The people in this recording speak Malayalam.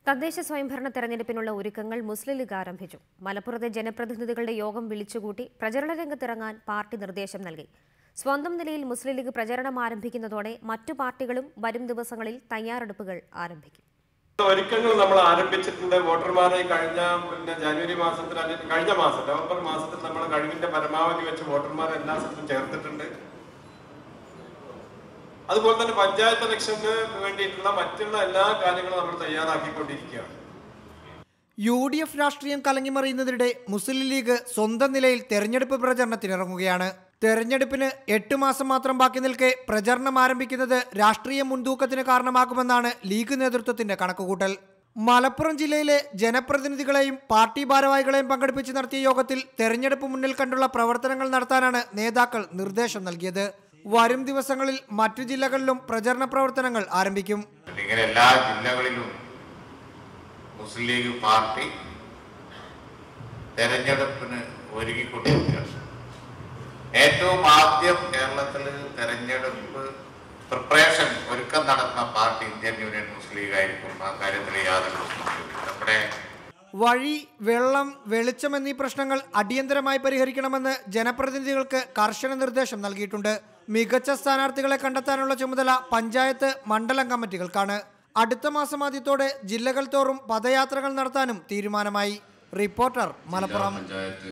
തദ്ദേശ സ്വയംഭരണ തെരഞ്ഞെടുപ്പിനുള്ള ഒരുക്കങ്ങൾ മുസ്ലിം ലീഗ് ആരംഭിച്ചു. മലപ്പുറത്തെ ജനപ്രതിനിധികളുടെ യോഗം വിളിച്ചുകൂട്ടി പ്രചരണ രംഗത്തിറങ്ങാൻ പാർട്ടി നിർദ്ദേശം നൽകി. സ്വന്തം നിലയിൽ മുസ്ലിം ലീഗ് പ്രചരണം ആരംഭിക്കുന്നതോടെ മറ്റു പാർട്ടികളും വരും ദിവസങ്ങളിൽ തയ്യാറെടുപ്പുകൾ ആരംഭിക്കും. ഒരുക്കങ്ങൾ നമ്മൾ ആരംഭിച്ചിട്ടുണ്ട്. വോട്ടർമാരെ കഴിഞ്ഞ ജനുവരി മാസത്തിൽ അല്ലെങ്കിൽ കഴിഞ്ഞ മാസം നവംബർ മാസത്തിൽ നമ്മൾ കഴിവിന്റെ പരമാവധി വെച്ച് വോട്ടർമാരെ എല്ലാ സ്ഥലത്തും ചേർത്തിട്ടുണ്ട്. അതുപോലെ തന്നെ പഞ്ചായത്ത് ഇലക്ഷന് വേണ്ടിയിട്ടുള്ള മറ്റുള്ള എല്ലാ കാര്യങ്ങളും നമ്മൾ തയ്യാറാക്കിക്കൊണ്ടിരിക്കുകയാണ്. UDF രാഷ്ട്രീയം കലങ്ങിമറിയുന്നതിനിടെ മുസ്ലിം ലീഗ് സ്വന്തം നിലയിൽ തെരഞ്ഞെടുപ്പ് പ്രചരണത്തിനിറങ്ങുകയാണ്. തെരഞ്ഞെടുപ്പിന് 8 മാസം മാത്രം ബാക്കി നിൽക്കെ പ്രചരണം ആരംഭിക്കുന്നത് രാഷ്ട്രീയ മുൻതൂക്കത്തിന് കാരണമാകുമെന്നാണ് ലീഗ് നേതൃത്വത്തിന്റെ കണക്കുകൂട്ടൽ. മലപ്പുറം ജില്ലയിലെ ജനപ്രതിനിധികളെയും പാർട്ടി ഭാരവാഹികളെയും പങ്കെടുപ്പിച്ച് നടത്തിയ യോഗത്തിൽ തെരഞ്ഞെടുപ്പ് മുന്നിൽ കണ്ടുള്ള പ്രവർത്തനങ്ങൾ നടത്താനാണ് നേതാക്കൾ നിർദ്ദേശം നൽകിയത്. വരും ദിവസങ്ങളിൽ മറ്റു ജില്ലകളിലും പ്രചരണ പ്രവർത്തനങ്ങൾ ആരംഭിക്കും. ഇങ്ങനെ എല്ലാ ജില്ലകളിലും മുസ്ലിം ലീഗ് പാർട്ടി തെരഞ്ഞെടുപ്പിന് ഒരുങ്ങിക്കൊണ്ടിരിക്കുകയാണ്. ഏറ്റവും ആദ്യം കേരളത്തിൽ തെരഞ്ഞെടുപ്പ് പ്രിപ്പറേഷൻ ഒരുക്കം നടത്തുന്ന പാർട്ടി ഇന്ത്യൻ യൂണിയൻ മുസ്ലിം ലീഗ് ആയിരിക്കും. ആ കാര്യത്തിൽ യാതൊരു പ്രശ്നവുമില്ല. നമ്മുടെ വഴി, വെള്ളം, വെളിച്ചം എന്നീ പ്രശ്നങ്ങൾ അടിയന്തരമായി പരിഹരിക്കണമെന്ന് ജനപ്രതിനിധികൾക്ക് കർശന നിർദ്ദേശം നൽകിയിട്ടുണ്ട്. മികച്ച സ്ഥാനാർത്ഥികളെ കണ്ടെത്താനുള്ള ചുമതല പഞ്ചായത്ത്, മണ്ഡലം കമ്മിറ്റികൾക്കാണ്. അടുത്ത മാസം ആദ്യത്തോടെ ജില്ലകൾ തോറും പദയാത്രകൾ നടത്താനും തീരുമാനമായി. റിപ്പോർട്ടർ, മലപ്പുറം.